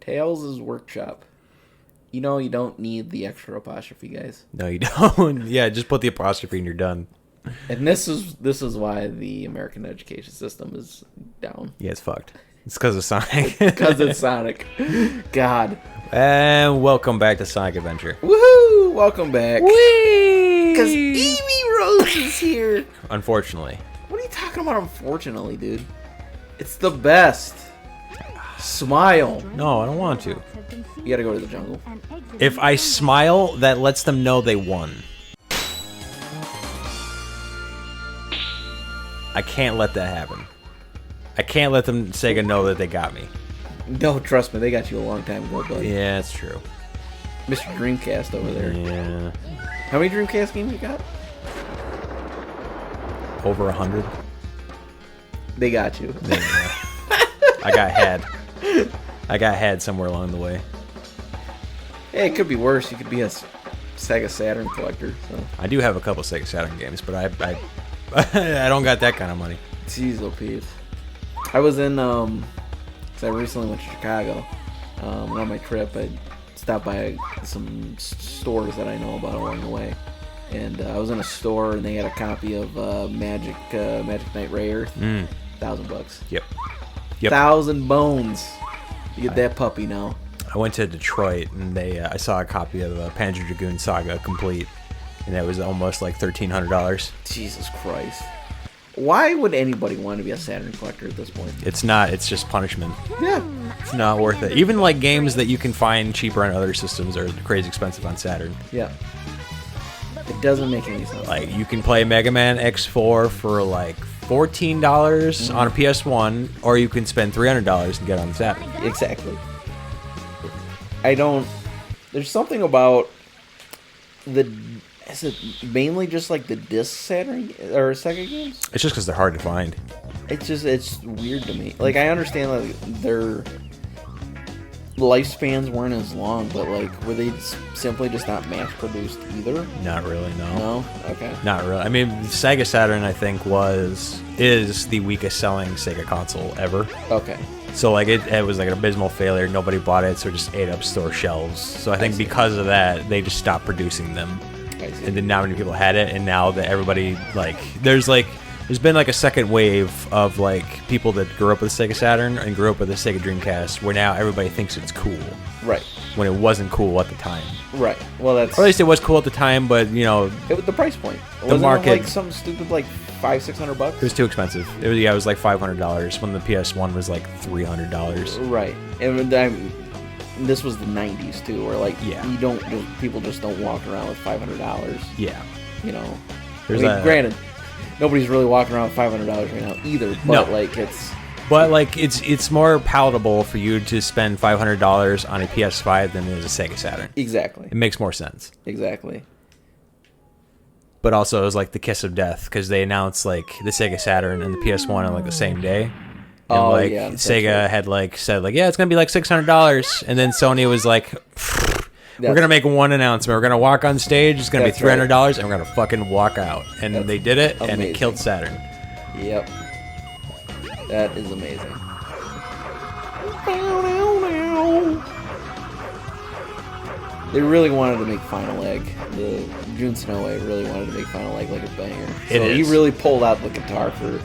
Tails' Workshop. You know you don't need the extra apostrophe, guys. No, you don't. Yeah, just put the apostrophe and you're done. And this is why the American education system is down. Yeah, it's fucked. It's because of Sonic. Because it's Sonic. God. And welcome back to Sonic Adventure. Woohoo! Welcome back. Whee! Because Amy Rose is here. Unfortunately. What are you talking about, unfortunately, dude? It's the best. Smile. No, I don't want to. You gotta go to the jungle. If I smile, that lets them know they won. I can't let that happen. I can't let them Sega know that they got me. No, trust me, they got you a long time ago, bud. Yeah, that's true. Mr. Dreamcast over there. Yeah. How many Dreamcast games you got? Over 100. They got you. Yeah. I got had somewhere along the way. Hey, it could be worse. You could be a Sega Saturn collector. So. I do have a couple Sega Saturn games, but I I don't got that kind of money. Jeez, oh, Pete. I was in, because I recently went to Chicago. On my trip, I stopped by some stores that I know about along the way. And I was in a store, and they had a copy of Magic Knight Ray Earth. $1,000. Yep. 1,000 bones. You get that puppy now. I went to Detroit, and I saw a copy of Panzer Dragoon Saga Complete, and that was almost like $1,300. Jesus Christ. Why would anybody want to be a Saturn collector at this point? It's not. It's just punishment. Yeah. It's not worth it. Even like games that you can find cheaper on other systems are crazy expensive on Saturn. Yeah. It doesn't make any sense. Like, you can play Mega Man X4 for like $14 on a PS1, or you can spend $300 and get it on Saturn. Exactly. There's something about is it mainly just like the disc Saturn or Sega games? It's just because they're hard to find. It's weird to me. Like, I understand that their lifespans weren't as long, but like, were they simply just not mass produced either? Not really, no. No? Okay. Not really. I mean, Sega Saturn, I think, is the weakest selling Sega console ever. Okay. So like it was like an abysmal failure. Nobody bought it, so it just ate up store shelves. So I think because of that, they just stopped producing them. I see. And then not many people had it, and now that everybody there's been like a second wave of like people that grew up with Sega Saturn and grew up with the Sega Dreamcast, where now everybody thinks it's cool. Right. When it wasn't cool at the time. Right. Well, that's. Or at least it was cool at the time, but you know. It was the price point. The market. It like something stupid like $500-$600? It was too expensive. It was like $500 when the PS1 was like $300. Right. And this was the 90s too, where like people just don't walk around with $500. Yeah. You know. Granted, nobody's really walking around with $500 right now either. But it's more palatable for you to spend $500 on a PS5 than it is a Sega Saturn. Exactly. It makes more sense. Exactly. But also, it was like the kiss of death, because they announced like the Sega Saturn and the PS1 on like the same day. And Sega had like said like, yeah, it's gonna be like $600, and then Sony was like, we're gonna make one announcement. We're gonna walk on stage. It's gonna be $300, and we're gonna fucking walk out. And they did it, and it killed Saturn. Yep. That is amazing. They really wanted to make Final Egg. The Jun Snow really wanted to make Final Egg like a banger. So he really pulled out the guitar for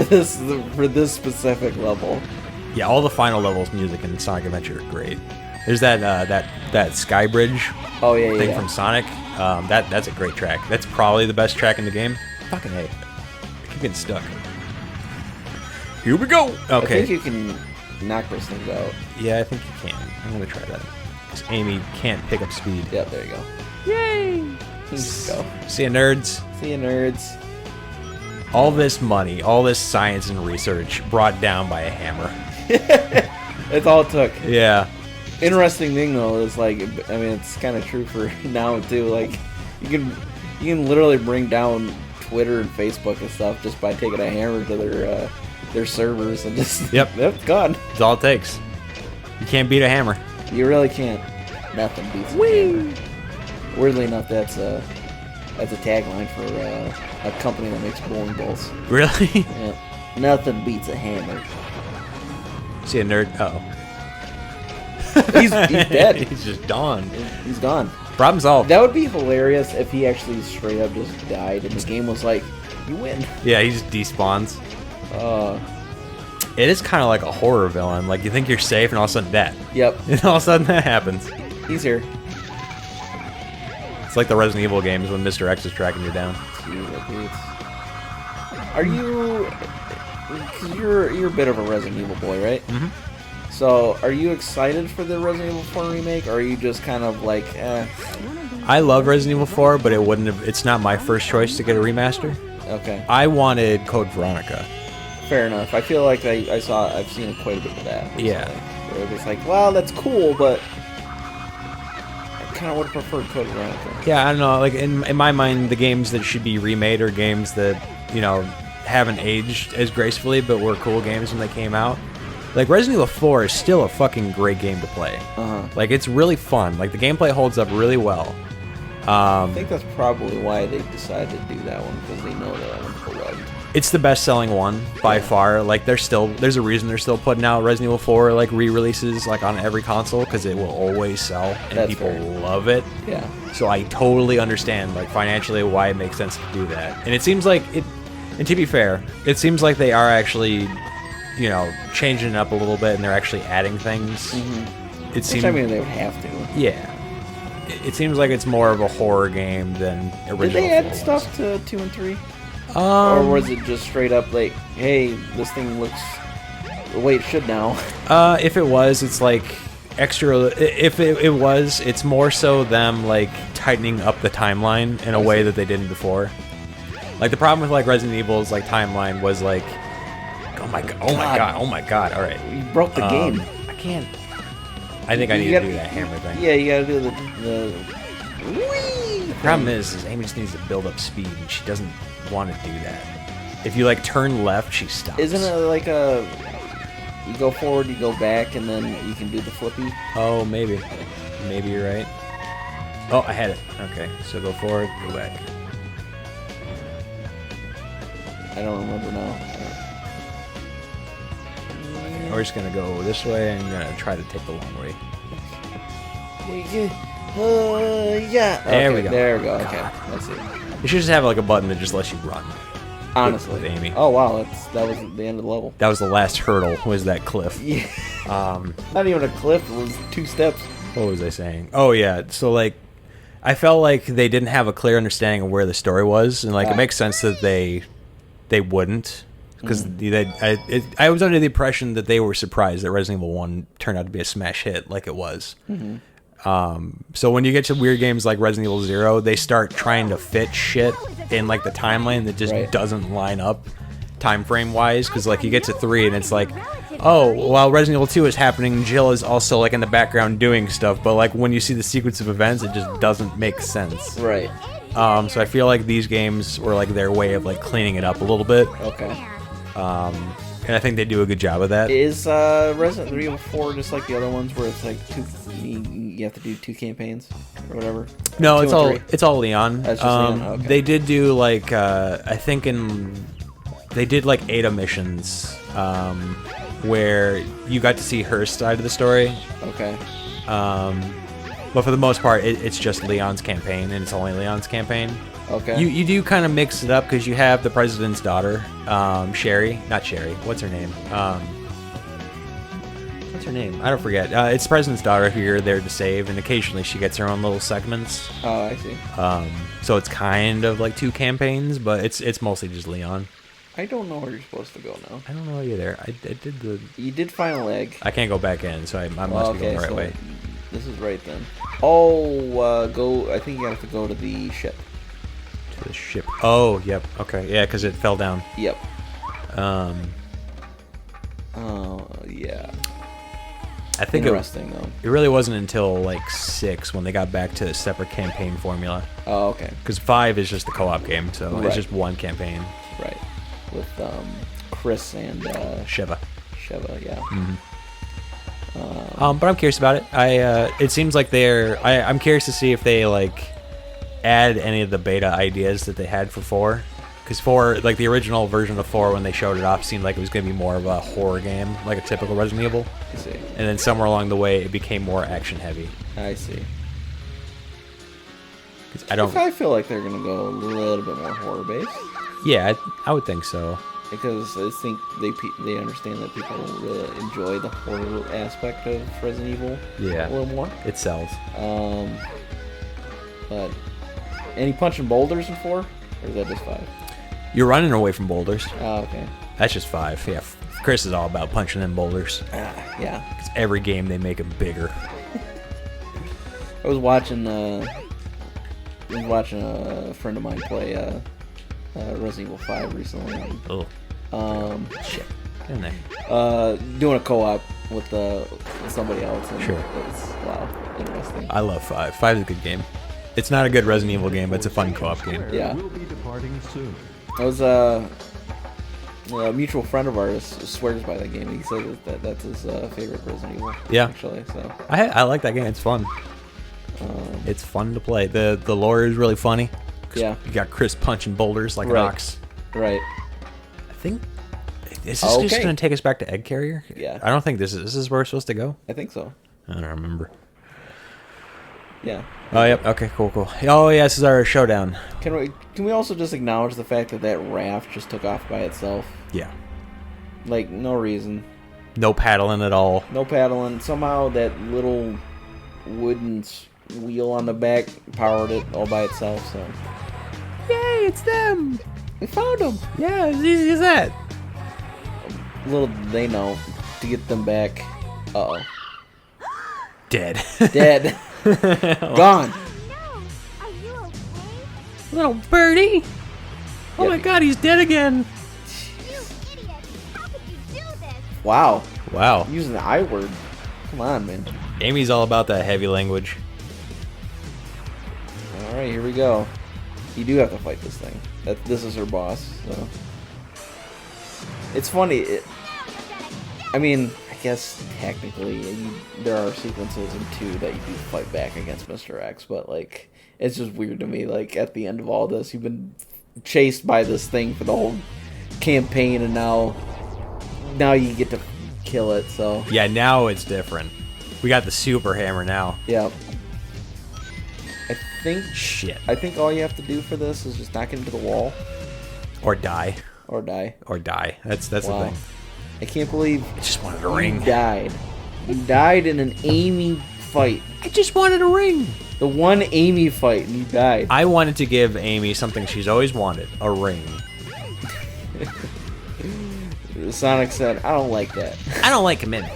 this specific level. Yeah, all the final levels music in Sonic Adventure are great. There's that Sky Bridge thing from Sonic. That's a great track. That's probably the best track in the game. Fucking hey. I keep getting stuck. Here we go! Okay. I think you can knock those things out. Yeah, I think you can. I'm gonna try that. Because Amy can't pick up speed. Yep, there you go. Yay! Let's go. See ya, nerds. See ya, nerds. All this money, all this science and research brought down by a hammer. That's all it took. Yeah. Interesting thing though is like, I mean, it's kind of true for now too. Like, you can literally bring down Twitter and Facebook and stuff just by taking a hammer to their servers and just it's gone. That's all it takes. You can't beat a hammer. You really can't. Nothing beats a hammer. Weirdly enough, that's a tagline for a company that makes bowling balls. Really? Yeah. Nothing beats a hammer. See a nerd. Uh-oh. He's dead. He's just gone. He's gone. Problem solved. That would be hilarious if he actually straight up just died and the game was like, you win. Yeah, he just despawns. It is kind of like a horror villain. Like, you think you're safe, and all of a sudden that. Yep. And all of a sudden that happens. He's here. It's like the Resident Evil games when Mr. X is tracking you down. Are you... Cause you're a bit of a Resident Evil boy, right? Mm-hmm. So, are you excited for the Resident Evil 4 remake, or are you just kind of like, eh? I love Resident Evil 4, but it's not my first choice to get a remaster. Okay. I wanted Code Veronica. Fair enough. I feel like I've seen quite a bit of that recently, yeah. Where it was like, well, that's cool, but I kind of would have preferred Code Veronica. Yeah, I don't know. Like, in my mind, the games that should be remade are games that, you know, haven't aged as gracefully, but were cool games when they came out. Like, Resident Evil 4 is still a fucking great game to play. Like, it's really fun. Like, the gameplay holds up really well. I think that's probably why they decided to do that one, because they know that one's beloved. It's the best-selling one by far. Like, there's a reason they're still putting out Resident Evil 4 like re-releases like on every console, because it will always sell and That's people fair. love it. Yeah. So I totally understand like financially why it makes sense to do that. And it seems like it. And to be fair, it seems like they are actually, you know, changing it up a little bit, and they're actually adding things. Mm-hmm. It seems. I mean, they would have to. Yeah. It seems like it's more of a horror game than original. Did they add 4 stuff to 2 and 3? Or or was it just straight up like, hey, this thing looks the way it should now? If it was, it's like extra. If it was, it's more so them like tightening up the timeline in a way that they didn't before. Like, the problem with like Resident Evil's like timeline was like, oh my god, all right, You broke the game. I can't. I think I need to do that hammer thing. Yeah, you gotta do the whee! The problem is Amy just needs to build up speed, and she doesn't want to do that. If you like turn left, she stops. Isn't it like a... You go forward, you go back, and then you can do the flippy? Oh, maybe. Maybe you're right. Oh, I had it. Okay, so go forward, go back. I don't remember now. We're just gonna go this way, and I'm gonna try to take the long way. Yeah. There we go. There we go. Okay, that's it. You should just have like a button that just lets you run. Honestly. With Amy. Oh wow, that was the end of the level. That was the last hurdle, was that cliff. Yeah. Not even a cliff, it was 2 steps. What was I saying? Oh yeah, so like, I felt like they didn't have a clear understanding of where the story was, and like it makes sense that they wouldn't, because I was under the impression that they were surprised that Resident Evil 1 turned out to be a smash hit like it was. So when you get to weird games like Resident Evil 0, they start trying to fit shit in like the timeline that just doesn't line up time frame wise, because like you get to 3 and it's like, oh, while Resident Evil 2 is happening, Jill is also like in the background doing stuff, but like when you see the sequence of events, it just doesn't make sense. Right. So I feel like these games were like their way of like cleaning it up a little bit. Okay. And I think they do a good job of that. Is Resident Evil 4 just like the other ones where it's like you have to do 2 campaigns or whatever? No, it's all Leon. That's just Leon? Okay. They did do like I think they did like Ada missions where you got to see her side of the story. Okay. But for the most part, it's just Leon's campaign, and it's only Leon's campaign. Okay. You do kind of mix it up, because you have the president's daughter, Sherry. Not Sherry. What's her name? What's her name? I don't forget. It's the president's daughter who you're there to save, and occasionally she gets her own little segments. Oh, I see. So it's kind of like 2 campaigns, but it's mostly just Leon. I don't know where you're supposed to go now. I don't know either. I did the... You did final egg. I can't go back in, so I must be going the right way. This is right then. Oh, go... I think you have to go to the ship. To the ship. Oh, yep. Okay. Yeah, because it fell down. Yep. Oh, yeah. I think Interesting, though. It really wasn't until like 6 when they got back to a separate campaign formula. Oh, okay. Because 5 is just the co-op game, so it's just one campaign. Right. With Chris and Sheva, yeah. Mm-hmm. But I'm curious about it. It seems like I'm curious to see if they like add any of the beta ideas that they had for 4. Because 4, like the original version of 4, when they showed it off, seemed like it was going to be more of a horror game, like a typical Resident Evil. I see. And then somewhere along the way, it became more action heavy. I see. I feel like they're gonna go a little bit more horror based. Yeah, I would think so. Because I think they understand that people really enjoy the horror aspect of Resident Evil. Yeah, a little more. It sells. But any punching boulders in 4, or is that just 5? You're running away from boulders. Oh, okay. That's just 5. Yeah, Chris is all about punching in boulders. Yeah. Because every game they make them bigger. I was watching a friend of mine play Resident Evil 5 recently. Oh. Shit. In there. Doing a co-op with somebody else. And sure. It's, wow, interesting. I love 5. 5 is a good game. It's not a good Resident Evil game, but it's a fun co-op game. Yeah. We'll be departing soon. I was a mutual friend of ours swears by that game. He said that's his favorite Resident Evil. Yeah. Actually, so I like that game. It's fun. It's fun to play. The lore is really funny. Yeah. You got Chris punching boulders like an ox. Right. I think is this just going to take us back to Egg Carrier? Yeah. I don't think this is where we're supposed to go. I think so. I don't remember. Yeah. Oh, yep. Okay, cool. Oh, yeah, this is our showdown. Can we also just acknowledge the fact that raft just took off by itself? Yeah. Like, no reason. No paddling at all. No paddling. Somehow that little wooden wheel on the back powered it all by itself, so. Yay, it's them! We found them! Yeah, as easy as that. Little did they know, to get them back. Uh-oh. Dead. Dead. Gone. No! Are you okay? Little birdie. Oh my god, he's dead again. You idiot! How could you do this? Wow. Wow. Using the I word. Come on, man. Amy's all about that heavy language. Alright, here we go. You do have to fight this thing. This is her boss, so. It's funny. I mean, I guess technically there are sequences in 2 that you do fight back against Mr. X, but like, it's just weird to me. Like, at the end of all this, you've been chased by this thing for the whole campaign, and now you get to kill it, so. Yeah, now it's different. We got the super hammer now. Yeah. I think all you have to do for this is just knock it into the wall. Or die. Or die. Or die. That's Wow. the thing. I can't believe I just wanted a ring. you died. You died in an Amy fight. I just wanted a ring. The one Amy fight, and you died. I wanted to give Amy something she's always wanted, a ring. Sonic said, I don't like that. I don't like commitment.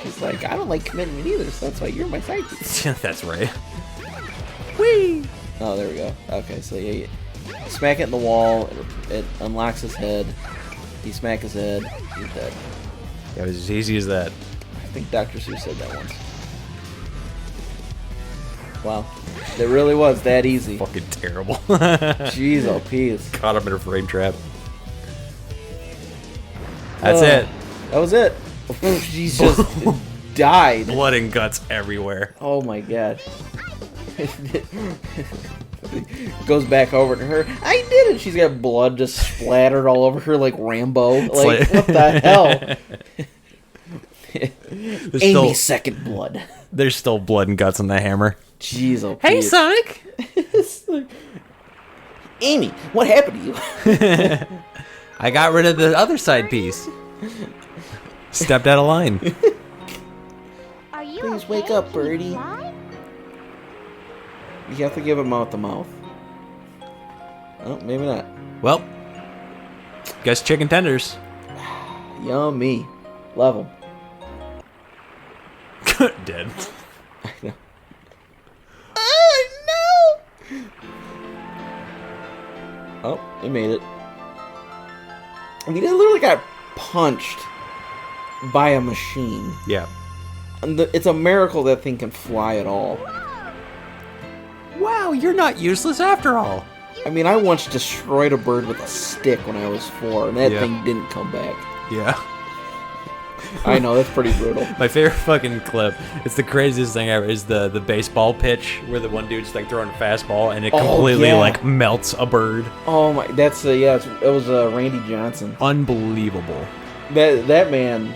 He's like, I don't like commitment either, so that's why you're my sidekick. That's right. Whee! Oh, there we go. Okay, so yeah, you smack it in the wall, it unlocks his head. You smack his head, he's dead. It was as easy as that. I think Dr. Seuss said that once. Wow. It really was that easy. Fucking terrible. Jeez, oh, peas. Caught him in a frame trap. That's it. That was it. She's just died. Blood and guts everywhere. Oh my god. Goes back over to her. I did it. She's got blood just splattered all over her like Rambo. Like, what the hell? Amy's second blood. There's still blood and guts on the hammer. Jeez, oh, Hey, Pete. Sonic! Amy, what happened to you? I got rid of the other side piece. Stepped out of line. Are you Please okay? wake up, Can you Birdie. fly? You have to give him mouth to mouth. Oh, maybe not. Well, guess chicken tenders. Yummy. Love him. Dead. I know. Oh, no! Oh, they made it. I mean, they literally got punched by a machine. Yeah. And it's a miracle that thing can fly at all. Wow, you're not useless after all. I mean, I once destroyed a bird with a stick when I was 4, and that Yeah. thing didn't come back. Yeah. I know, that's pretty brutal. My favorite fucking clip, it's the craziest thing ever, is the baseball pitch where the one dude's like throwing a fastball and it completely like melts a bird. Oh my, that's it was Randy Johnson. Unbelievable. That man,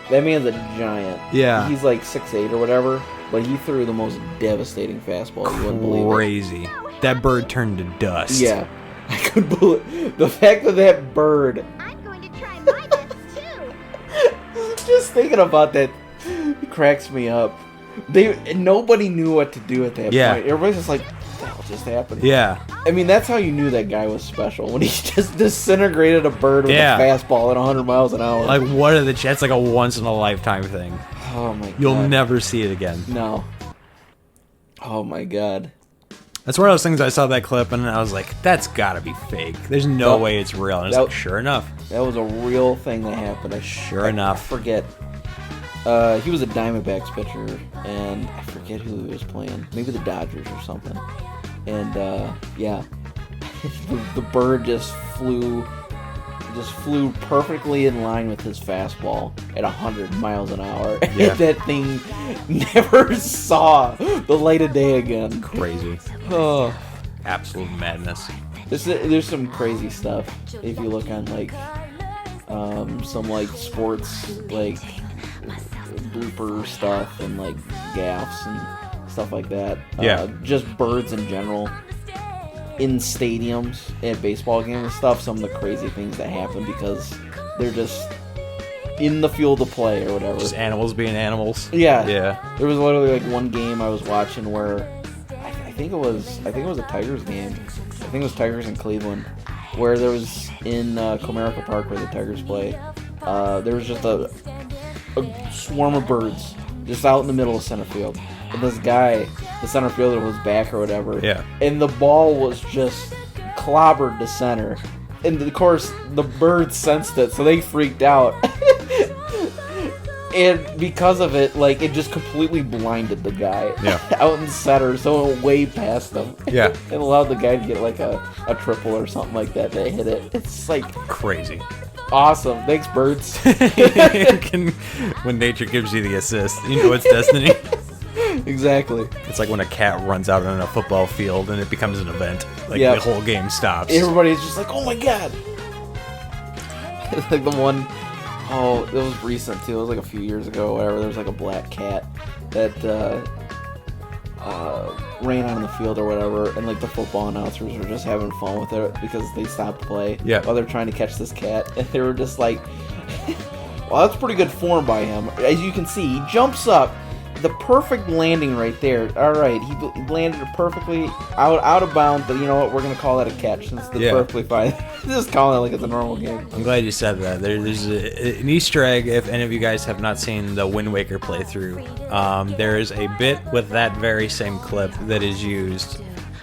that man's a giant. Yeah. He's like 6'8" or whatever, but he threw the most devastating fastball. You wouldn't believe it. Crazy. That bird turned to dust. Yeah. I couldn't believe the fact that bird. I'm going to try my best too. Just thinking about that cracks me up. Nobody knew what to do at that point. Everybody's just like, what the hell just happened? Yeah. I mean, that's how you knew that guy was special, when he just disintegrated a bird with a fastball at 100 miles an hour. Like, what are the chances? It's like a once-in-a-lifetime thing. Oh, my God. You'll never see it again. No. Oh, my God. That's one of those things I saw that clip, and I was like, that's gotta be fake. There's no way it's real. And it's like, sure enough. That was a real thing that happened. Sure enough. I forget. He was a Diamondbacks pitcher, and I forget who he was playing. Maybe the Dodgers or something. And yeah, the bird just flew perfectly in line with his fastball at 100 miles an hour. Yeah. That thing never saw the light of day again. Crazy. Oh, absolute madness. There's some crazy stuff if you look on like some like sports like blooper stuff and like gaffes and stuff like that. Yeah. Just birds in general in stadiums at baseball games and stuff. Some of the crazy things that happen because they're just in the field of play or whatever. Just animals being animals. Yeah. Yeah. There was literally like one game I was watching where I think it was a Tigers game. I think it was Tigers in Cleveland, where there was in Comerica Park where the Tigers play. There was just a swarm of birds just out in the middle of center field. And this guy, the center fielder, was back or whatever. Yeah. And the ball was just clobbered to center. And of course, the birds sensed it, so they freaked out. And because of it, like, it just completely blinded the guy out in center, so it went way past them. Yeah. It allowed the guy to get like a triple or something like that. They hit it. It's like crazy. Awesome. Thanks, birds. When nature gives you the assist, you know it's destiny. Exactly. It's like when a cat runs out on a football field and it becomes an event. Like the whole game stops. Everybody's just like, oh my God. Like the one, it was recent too. It was like a few years ago or whatever. There was like a black cat that ran out on the field or whatever, and like the football announcers were just having fun with it because they stopped play while they're trying to catch this cat, and they were just like, well, that's pretty good form by him. As you can see, he jumps up, the perfect landing right there. All right, he landed it perfectly out of bounds, but you know what? We're going to call that a catch since it's perfectly fine. Just calling it like it's a normal game. I'm glad you said that. There's an Easter egg, if any of you guys have not seen the Wind Waker playthrough. There is a bit with that very same clip that is used.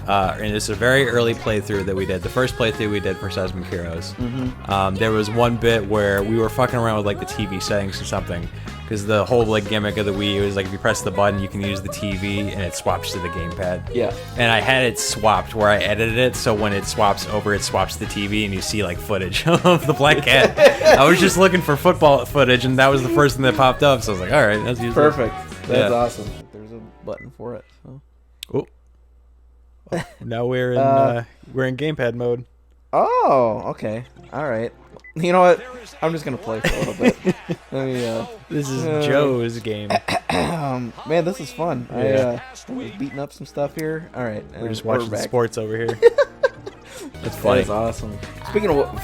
And it's a very early playthrough that we did. The first playthrough we did for Seismic Heroes. Mm-hmm. There was one bit where we were fucking around with like the TV settings or something. Because the whole like gimmick of the Wii was like if you press the button, you can use the TV and it swaps to the gamepad. Yeah. And I had it swapped where I edited it, so when it swaps over, it swaps the TV and you see like footage of the black cat. I was just looking for football footage and that was the first thing that popped up, so I was like, all right, let's use perfect. That's awesome. There's a button for it. So. Oh. Now we're in gamepad mode. Oh, okay. All right. You know what? I'm just gonna play for a little bit. Let me, this is Joe's game. Man, this is fun. Yeah. I was beating up some stuff here. All right. We're just watching the sports over here. That's funny. That's awesome. Speaking of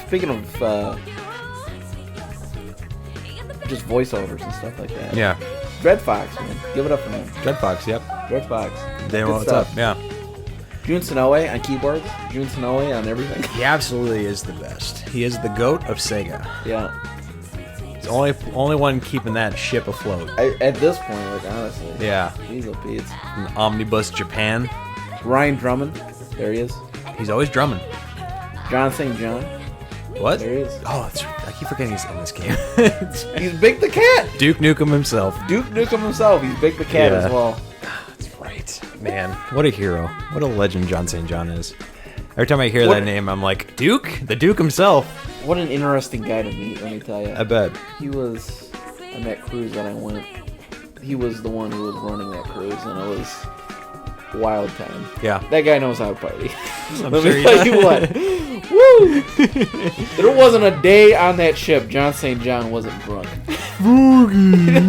just voiceovers and stuff like that. Yeah. Dread Fox, man. Give it up for him. Dread Fox, yep. Dread Fox. They know what's up, yeah. Jun Sonoe on keyboards, Jun Sonoe on everything. He absolutely is the best. He is the GOAT of Sega. Yeah. He's the only one keeping that ship afloat. At this point, like, honestly. Yeah. He's a piece. In Omnibus Japan. Ryan Drummond. There he is. He's always drumming. John St. John. What? There he is. Oh, I keep forgetting he's in this game. He's Big the Cat. Duke Nukem himself. Duke Nukem himself. He's Big the Cat as well. Right. Man, what a hero. What a legend John St. John is. Every time I hear that name, I'm like, Duke? The Duke himself. What an interesting guy to meet, let me tell you. I bet. He was, on that cruise that I went, he was the one who was running that cruise, and it was wild time. Yeah. That guy knows how to party. I'm Let sure me he tell does. you what. Woo! There wasn't a day on that ship John St. John wasn't drunk.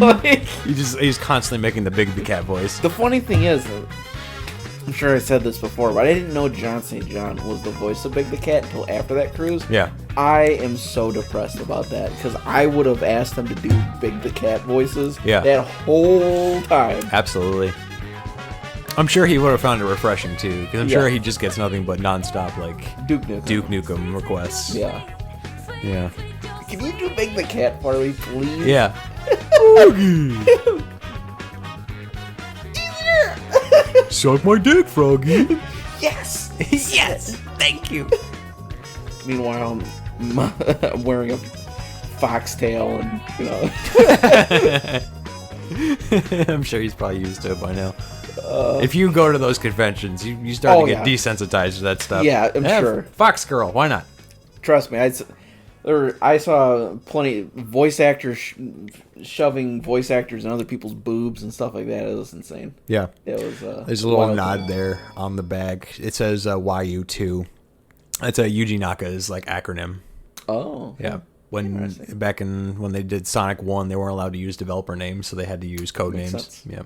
Like, He's constantly making the Big the Cat voice. the funny thing is, I'm sure I said this before, but I didn't know John St. John was the voice of Big the Cat until after that cruise. Yeah. I am so depressed about that because I would have asked him to do Big the Cat voices that whole time. Absolutely. I'm sure he would have found it refreshing too, because I'm sure he just gets nothing but nonstop like Duke Nukem. Duke Nukem requests. Yeah. Yeah. Can you do Big the Cat for me, please? Yeah. Suck my dick, Froggy. Yes. Yes. Thank you. Meanwhile, I'm wearing a foxtail and, I'm sure he's probably used to it by now. If you go to those conventions, you start to get desensitized to that stuff. Yeah, I'm sure. Fox Girl, why not? Trust me, I saw plenty voice actors shoving voice actors in other people's boobs and stuff like that. It was insane. Yeah. It was. There's a little nod there on the bag. It says YU2. It's a Yuji Naka's like acronym. Oh. Yeah. When they did Sonic 1, they weren't allowed to use developer names, so they had to use code names. Sense. Yeah.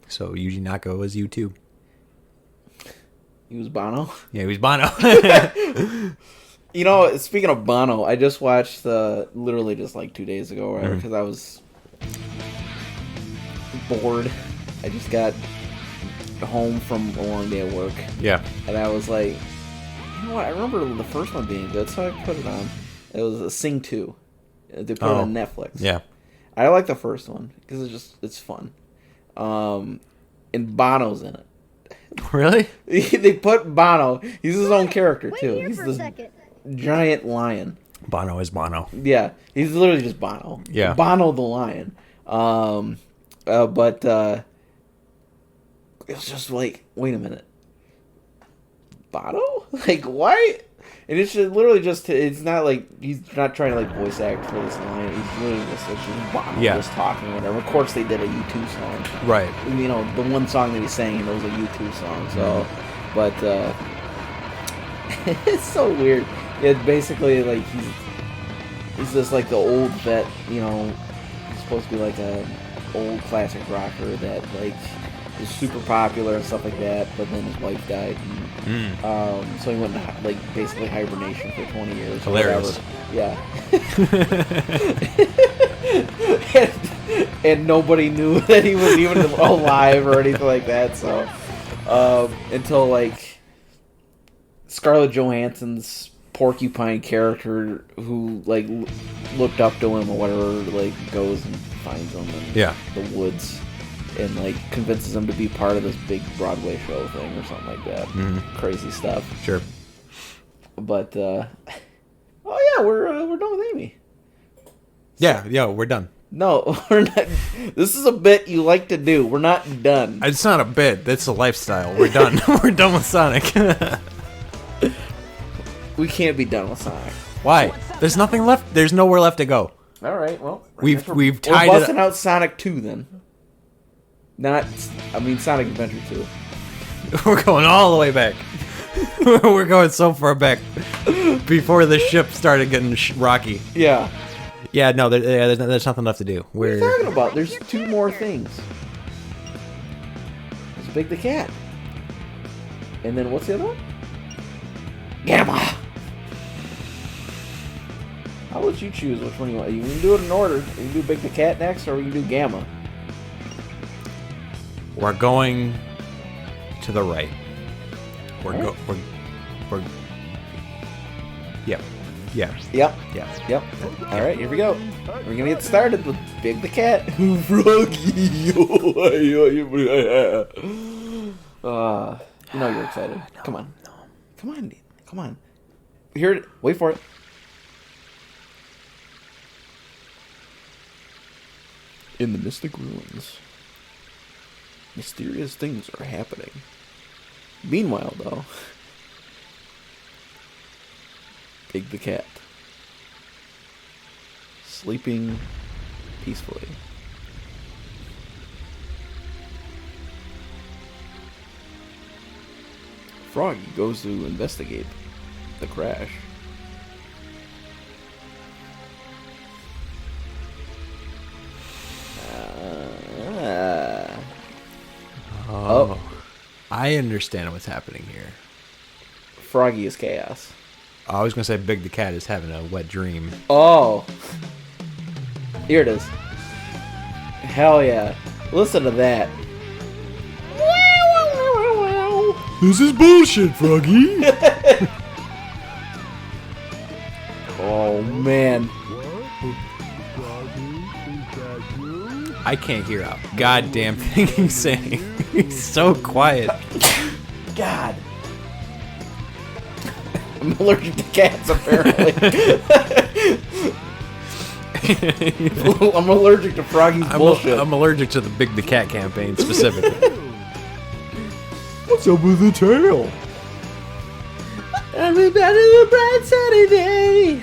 So Yuji Naka was U2. He was Bono. Yeah, he was Bono. Speaking of Bono, I just watched literally just like 2 days ago, right? Because I was bored. I just got home from a long day at work. Yeah. And I was like, you know what? I remember the first one being good, so I put it on. It was a Sing 2. They put it on Netflix. Yeah. I like the first one because it's fun. And Bono's in it. Really? They put Bono. He's his own character Wait too. here He's for a this second. giant lion. Bono is Bono. Yeah, he's literally just Bono. Yeah. Bono the lion. But it was just like, wait a minute, Bono? Like, why? And it's just literally it's not like he's not trying to like voice act for this line. He's literally just Bono just talking or whatever. Of course they did a U2 song. Right. The one song that he sang, it was a U2 song. So, but it's so weird. It basically like he's just like the old vet. He's supposed to be like a old classic rocker that like was super popular and stuff like that. But then his wife died. So he went into like basically hibernation for 20 years. Hilarious. Or whatever. Yeah. and nobody knew that he was even alive or anything like that. So until like Scarlett Johansson's porcupine character, who like looked up to him or whatever, like goes and finds him in the woods. And like convinces him to be part of this big Broadway show thing or something like that. Crazy stuff. Sure. But we're done with Amy. Yeah, we're done. No, we're not. This is a bit you like to do. We're not done. It's not a bit. That's a lifestyle. We're done. We're done with Sonic. We can't be done with Sonic. Why? There's nothing left. There's nowhere left to go. All right. Well, we've we're tied busting it. out Sonic 2 then. Sonic Adventure 2. We're going all the way back. We're going so far back before the ship started getting rocky. Yeah. Yeah, no, there's nothing left to do. What are you talking about? There's 2 more things. There's Big the Cat. And then what's the other one? Gamma! I'll let you choose which one you want. You can do it in order. You can do Big the Cat next, or we can do Gamma. We're going to the right. We're Yep. Yep. All right, here we go. We're gonna get started with Big the Cat. Froggy. You're excited. Come on. Come on. Here. Wait for it. In the mystic ruins, mysterious things are happening. Meanwhile, though, Big the Cat sleeping peacefully. Froggy goes to investigate the crash. Oh. I understand what's happening here. Froggy is chaos. I was going to say Big the Cat is having a wet dream. Oh. Here it is. Hell yeah. Listen to that. This is bullshit, Froggy. Oh, man. I can't hear a goddamn thing he's saying. He's so quiet. God. I'm allergic to cats, apparently. I'm allergic to Froggy's bullshit. I'm allergic to the Big the Cat campaign specifically. What's up with the tail? Everybody a bright sunny day.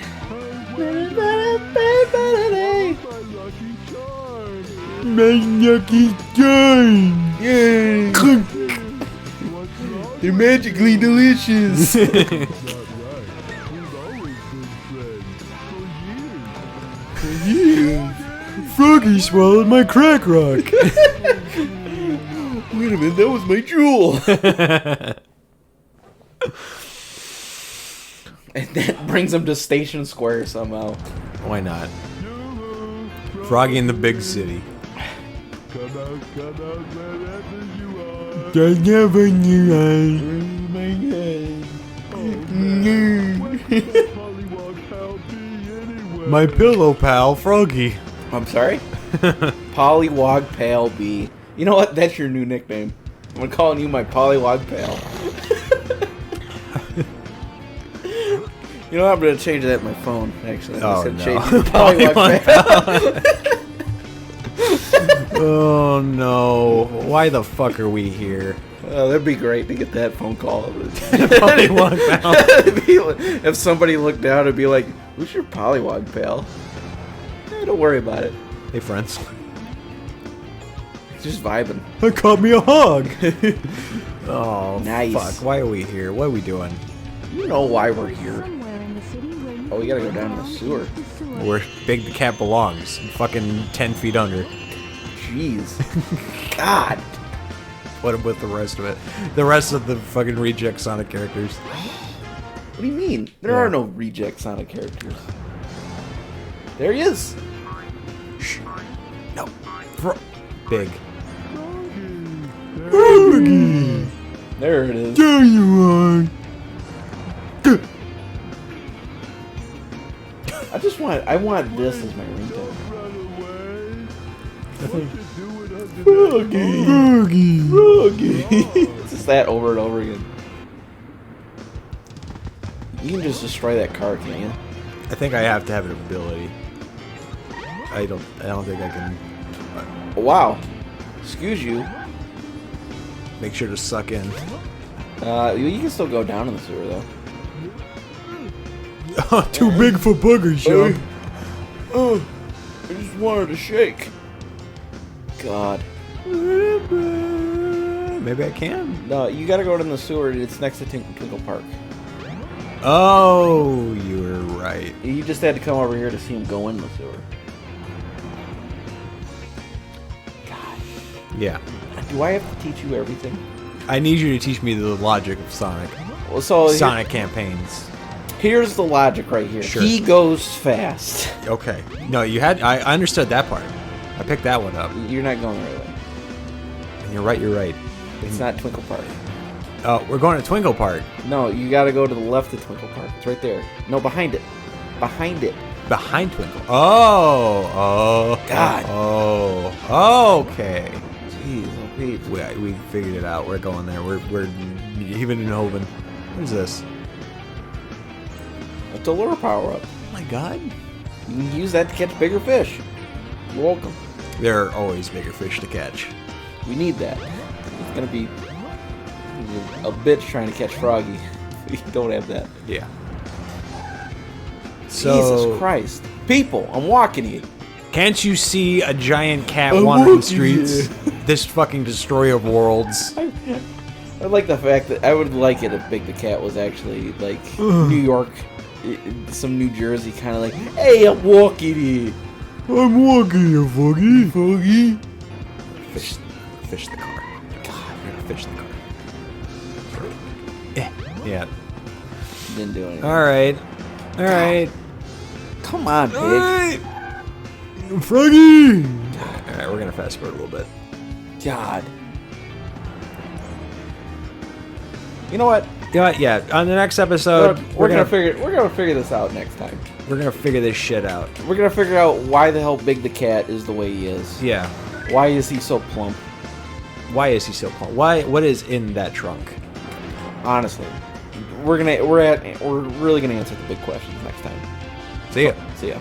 My lucky charm. Yay. They're magically delicious. Froggy swallowed my crack rock. Wait a minute, that was my jewel. And that brings him to Station Square somehow. Why not? Froggy in the big city. Come out wherever you are. I never knew My pillow pal, Froggy. I'm sorry? Pollywog Pal B. You know what? That's your new nickname. I'm calling you my Pollywog Pal. You know what? I'm going to change that in my phone, actually. Oh, I'm no. change it to Pollywog Pal. Oh no. Why the fuck are we here? Oh, that'd be great to get that phone call. Pollywog Pal. If somebody looked down, it'd be like, who's your Pollywog Pal? Don't worry about it. Hey friends. Just vibing. I caught me a hog. Oh, Nice. fuck. Why are we here? What are we doing? You know why we're here. Somewhere in the city where you Oh, we gotta go down in the sewer. Where Big the Cat belongs. Fucking 10 feet under. Jeez. God. What with the rest of it? The rest of the fucking reject Sonic characters. What do you mean? There Yeah. are no reject Sonic characters. There he is. Shh. No. Big. There it is. There you are. I want this as my ringtone. Froggy. It's just that over and over again. You can just destroy that car, can't you? I think I have to have an ability. I don't think I can Oh, wow. Excuse you. make sure to suck in. You can still go down in the sewer, though. Too big for boogers, Sean. Oh, I just wanted to shake. God. Maybe I can. No, you gotta go in the sewer. It's next to Twinkle Park. Oh, you were right. You just had to come over here to see him go in the sewer. God. Yeah. Do I have to teach you everything? I need you to teach me the logic of Sonic. Well, so Sonic campaigns. here's the logic right here. Sure. He goes fast. Okay. No, you had. I understood that part. I picked that one up. You're not going the right way. And you're right. You're right. It's not Twinkle Park. We're going to Twinkle Park. No, you gotta go to the left of Twinkle Park. It's right there. No, behind it. Behind it. Behind Twinkle. Oh. God. Oh. Okay. Jeez, oh, Pete. We figured it out. We're going there. We're even and Hoven. What is this? It's a lure power up. Oh my God. You can use that to catch bigger fish. You're welcome. There are always bigger fish to catch. We need that. It's gonna be a bitch trying to catch Froggy. You don't have that. Yeah. So, Jesus Christ. People, I'm walking here. Can't you see a giant cat wandering the streets? This fucking destroyer of worlds. I like the fact that I would like it if Big the Cat was actually like New York, some New Jersey kind of like, hey, I'm walking here. I'm walking here, Foggy. Fish the car. God, you're gonna fish the car. Yeah. Didn't do anything. Alright. Come on, Pig. Alright. Froggy! Alright, we're gonna fast forward a little bit. God. You know what? Yeah, on the next episode, We're gonna figure this out next time. we're gonna figure this shit out. We're gonna figure out why the hell Big the Cat is the way he is. Yeah. Why is he so plump? Why is he so plump? What is in that trunk? Honestly, we're really gonna answer the big questions next time. See ya. See ya.